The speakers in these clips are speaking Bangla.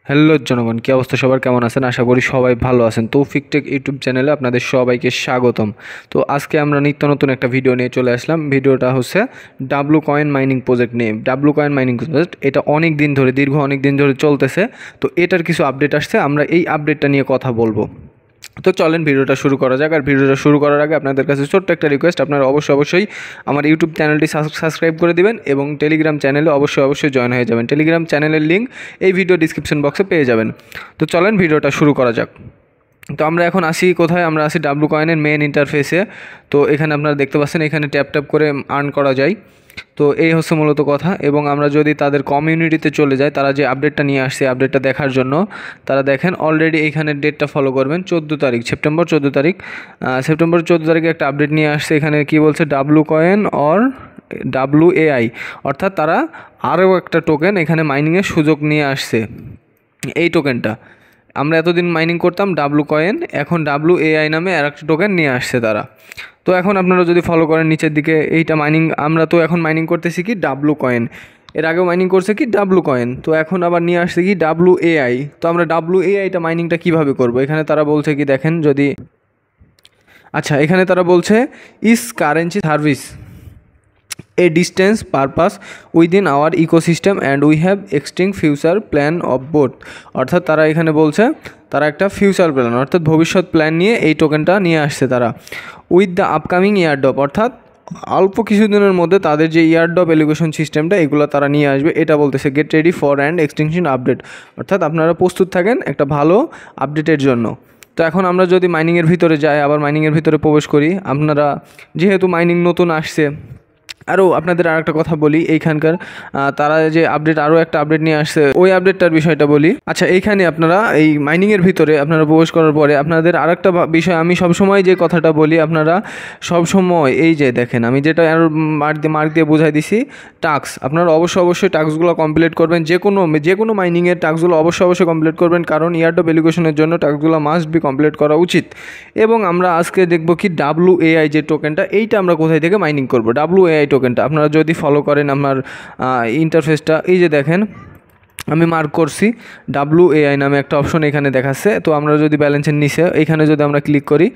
হ্যালো জনগণ, কী অবস্থা? সবার কেমন আছেন? আশা করি সবাই ভালো আছেন। তৌফিক টেক ইউটিউব চ্যানেলে আপনাদের সবাইকে স্বাগতম। তো আজকে আমরা নিত্য নতুন একটা ভিডিও নিয়ে চলে আসলাম। ভিডিওটা হচ্ছে ডাব্লু কয়েন মাইনিং প্রজেক্ট নিয়ে। ডাব্লু কয়েন মাইনিং প্রজেক্ট এটা দীর্ঘ অনেক দিন ধরে চলতেছে। তো এটার কিছু আপডেট আসছে, আমরা এই আপডেটটা নিয়ে কথা বলবো। তো চলেন ভিডিওটা শুরু করা যাক। আর ভিডিওটা শুরু করার আগে আপনাদের কাছে ছোট্ট একটা রিকোয়েস্ট, আপনারা অবশ্যই আমার ইউটিউব চ্যানেলটি সাবস্ক্রাইব করে দিবেন এবং টেলিগ্রাম চ্যানেলে অবশ্যই জয়েন হয়ে যাবেন। টেলিগ্রাম চ্যানেলের লিঙ্ক এই ভিডিও ডিসক্রিপশন বক্সে পেয়ে যাবেন। তো চলেন ভিডিওটা শুরু করা যাক। তো আমরা এখন আসি কোথায়? আমরা আসি ডাব্লু কয়েনের মেন ইন্টারফেসে। তো এখানে আপনারা দেখতে পাচ্ছেন, এখানে ট্যাপ করে আর্ন করা যায়। তো এই হচ্ছে মূলত কথা। এবং আমরা যদি তাদের কমিউনিটিতে চলে যাই, তারা যে আপডেটটা নিয়ে আসছে আপডেটটা দেখার জন্য, তারা দেখেন অলরেডি এইখানে ডেটটা ফলো করবেন, 14 তারিখ সেপ্টেম্বর 14 তারিখ সেপ্টেম্বর 14 তারিখে একটা আপডেট নিয়ে আসছে। এখানে কি বলছে? ডাব্লু কয়েন অর WAI, অর্থাৎ তারা আরও একটা টোকেন এখানে মাইনিংয়ের সুযোগ নিয়ে আসছে। এই টোকেনটা আমরা এতদিন মাইনিং করতাম ডাব্লু কয়েন, এখন WAI নামে আর একটা টোকেন নিয়ে আসছে তারা। তো এখন আপনারা যদি ফলো করেন নিচের দিকে, এইটা মাইনিং, আমরা তো এখন মাইনিং করতেছি কি ডাব্লু কয়েন, এর আগেও মাইনিং করছে কি ডাব্লু কয়েন, তো এখন আবার নিয়ে আসছে কি WAI। তো আমরা WAIটা মাইনিংটা কিভাবে করব? এখানে তারা বলছে কি, দেখেন যদি, আচ্ছা এখানে তারা বলছে is currency service a distance purpose within our ecosystem and we have existing future plan of both. অর্থাৎ তারা এখানে বলছে তারা একটা ফিউচার প্ল্যান অর্থাৎ ভবিষ্যৎ প্ল্যান নিয়ে এই টোকেনটা নিয়ে আসছে তারা। উইথ দ্য আপকামিং ইয়ারড্রপ, অর্থাৎ অল্প কিছুদিনের মধ্যে তাদের যে ইয়ারড্রপ এলিগেশন সিস্টেমটা এগুলো তারা নিয়ে আসবে। এটা বলতেছে get ready for and extension update, অর্থাৎ আপনারা প্রস্তুত থাকেন একটা ভালো আপডেটের জন্য। তো এখন আমরা যদি মাইনিংয়ের ভিতরে যাই, আবার মাইনিংয়ের ভিতরে প্রবেশ করি, আপনারা যেহেতু মাইনিং নতুন আসছে, আরও আপনাদের আর একটা কথা বলি, এইখানকার তারা যে আরও একটা আপডেট নিয়ে আসছে, ওই আপডেটটার বিষয়টা বলি। আচ্ছা এইখানে আপনারা এই মাইনিংয়ের ভিতরে আপনারা প্রবেশ করার পরে আপনাদের আর একটা বিষয়, আমি সবসময় যে কথাটা বলি, আপনারা সবসময় এই যে দেখেন আমি যেটা আরও মার্ক দিয়ে বোঝাই দিছি, টাস্ক, আপনারা অবশ্যই টাস্কগুলো কমপ্লিট করবেন। যে কোনো মাইনিংয়ের টাস্কগুলো অবশ্যই কমপ্লিট করবেন, কারণ ইয়ারড্রপ এলিগেশনের জন্য টাস্কগুলো মাস্ট বি কমপ্লিট করা উচিত। এবং আমরা আজকে দেখব কি WAI যে টোকেনটা, এইটা আমরা কোথায় থেকে মাইনিং করব। WAI টোকেনটা আপনারা যদি ফলো করেন আমার ইন্টারফেসটা, এই যে দেখেন আমি মার্ক করছি WAI নামে একটা অপশন এখানে দেখাচ্ছে। তো আমরা যদি ব্যালেন্সের নিচে এইখানে যদি আমরা ক্লিক করি,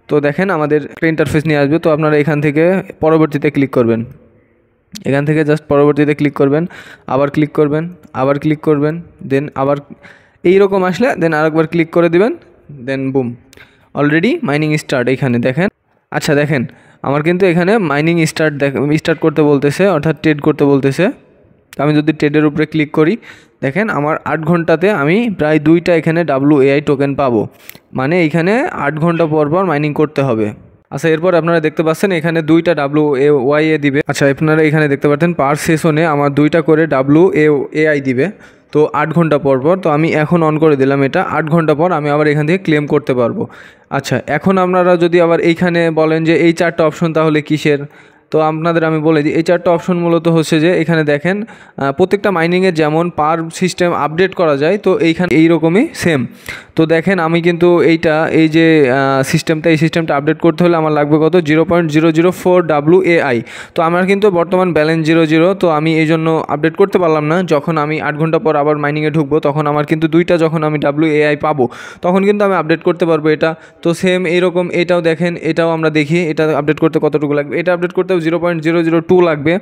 তো দেখেন আমাদের একটা ইন্টারফেস নিয়ে আসবে। তো আপনারা এখান থেকে পরবর্তীতে ক্লিক করবেন, এখান থেকে জাস্ট পরবর্তীতে ক্লিক করবেন, আবার ক্লিক করবেন, দেন আবার এইরকম আসলে দেন আরেকবার ক্লিক করে দিবেন, দেন বুম, অলরেডি মাইনিং স্টার্ট। এইখানে দেখেন, আচ্ছা দেখেন আমার কিন্তু এখানে মাইনিং স্টার্ট করতে বলতেছে, অর্থাৎ ট্রেড করতে বলতেছে। আমি যদি ট্রেডের উপরে ক্লিক করি, দেখেন আমার 8 ঘন্টাতে আমি প্রায় 2টা এখানে WAI টোকেন পাবো, মানে এইখানে 8 ঘন্টা পর মাইনিং করতে হবে। আচ্ছা এরপর আপনারা দেখতে পাচ্ছেন এখানে 2টা WAI দিবে। আচ্ছা আপনারা এখানে দেখতে পাচ্ছেন পার সেশনে আমার 2টা করে WAI দিবে, তো 8 ঘন্টা পর। তো আমি এখন অন করে দিলাম এটা, 8 ঘন্টা পর আমি আবার এখান থেকে ক্লেম করতে পারবো। আচ্ছা এখন আপনারা যদি আবার এইখানে বলেন যে এই 4টা অপশন তাহলে কিসের, তো আপনাদের আমি বলে দিই, এই 4টা অপশন মূলত হচ্ছে যে এখানে দেখেন প্রত্যেকটা মাইনিংয়ের যেমন পার সিস্টেম আপডেট করা যায়, তো এইখানে এইরকমই সেম। তো দেখেন আমি কিন্তু এই যে সিস্টেমটা আপডেট করতে হলে আমার লাগবে কত? 0.004 WAI। তো আমার কিন্তু বর্তমান ব্যালেন্স 0, তো আমি এই জন্য আপডেট করতে পারলাম না। যখন আমি 8 ঘন্টা পর আবার মাইনিংয়ে ঢুকবো, তখন আমার কিন্তু 2টা যখন আমি WAI পাবো, তখন কিন্তু আমি আপডেট করতে পারবো এটা। তো সেম এইরকম এটাও দেখেন, এটাও আমরা দেখি এটা আপডেট করতে কতটুকু লাগবে। এটা আপডেট করতেও 0.002 লাগবে।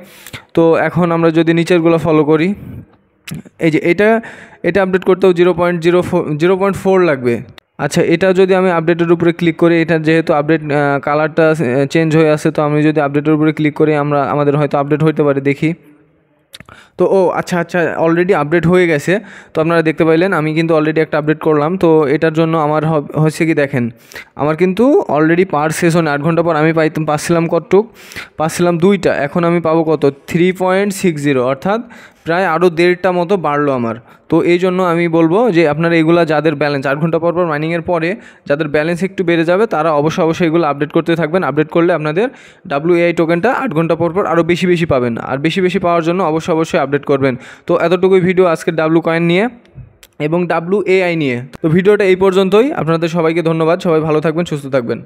তো এখন আমরা যদি নিচেরগুলো ফলো করি, এই যে এটা আপডেট করতেও 0.4 লাগবে। আচ্ছা এটা যদি আমি আপডেটের উপরে ক্লিক করি, এটা যেহেতু আপডেট কালারটা চেঞ্জ হয়ে আসে, তো আমি যদি আপডেটের উপরে ক্লিক করি আমাদের হয়তো আপডেট হইতে পারে, দেখি। তো আচ্ছা অলরেডি আপডেট হয়ে গেছে। তো আপনারা দেখতে পাইলেন আমি কিন্তু অলরেডি একটা আপডেট করলাম। তো এটার জন্য আমার হচ্ছে কি, দেখেন আমার কিন্তু অলরেডি পার সেশনে 8 ঘন্টা পর আমি পাচ্ছিলাম কতটুক? পাচ্ছিলাম 2টা, এখন আমি পাবো কত? 3.60, অর্থাৎ প্রায় আরও 1.5টা মতো বাড়লো আমার। তো এই জন্য আমি বলবো যে আপনারা এগুলা যাদের ব্যালেন্স 8 ঘন্টা পর মাইনিংয়ের পরে যাদের ব্যালেন্স একটু বেড়ে যাবে, তারা অবশ্যই এগুলো আপডেট করতে থাকবেন। আপডেট করলে আপনাদের WAI টোকেনটা 8 ঘন্টা পর আরও বেশি পাবেন, আর বেশি পাওয়ার জন্য অবশ্যই আপডেট করবেন। তো এতটুকুই ভিডিও আজকের ডাব্লু কয়েন নিয়ে এবং WAI নিয়ে। তো ভিডিওটা এই পর্যন্তই, আপনাদের সবাইকে ধন্যবাদ, সবাই ভালো থাকবেন, সুস্থ থাকবেন।